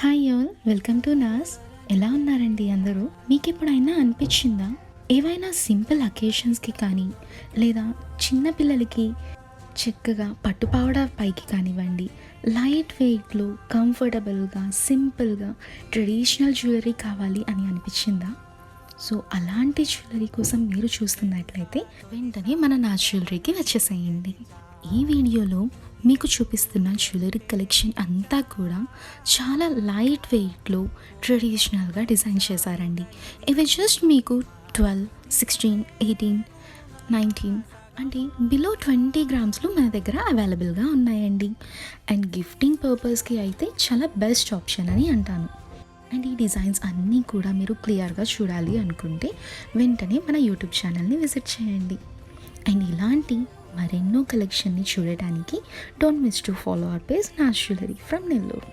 Hi all, welcome to Naz. ఎలా ఉన్నారండి అందరూ? మీకు ఎప్పుడైనా అనిపించిందా ఏవైనా సింపుల్ అకేషన్స్కి కానీ లేదా చిన్నపిల్లలకి చక్కగా పట్టుపావడ పైకి కానివ్వండి, లైట్ వెయిట్లో కంఫర్టబుల్గా సింపుల్గా ట్రెడిషనల్ జ్యువెలరీ కావాలి అని అనిపించిందా? సో అలాంటి జ్యువెలరీ కోసం మీరు చూస్తున్నట్లయితే వెంటనే మన నాస్ జ్యువెలరీకి వచ్చేసేయండి. ఈ వీడియోలో మీకు చూపిస్తున్న జ్యువెలరీ కలెక్షన్ అంతా కూడా చాలా లైట్ వెయిట్లో ట్రెడిషనల్గా డిజైన్ చేశారండి. ఇవి జస్ట్ మీకు 12, 16, 18, 19 అంటే బిలో 20 గ్రామ్స్లో మన దగ్గర అవైలబుల్గా ఉన్నాయండి. అండ్ గిఫ్టింగ్ పర్పస్కి అయితే చాలా బెస్ట్ ఆప్షన్ అని అంటాను. అండ్ ఈ డిజైన్స్ అన్నీ కూడా మీరు క్లియర్గా చూడాలి అనుకుంటే వెంటనే మన యూట్యూబ్ ఛానల్ని విజిట్ చేయండి. అండ్ ఇలాంటి మరెన్నో కలెక్షన్ని చూడటానికి don't miss to follow our page Naz jewellery from Nellore.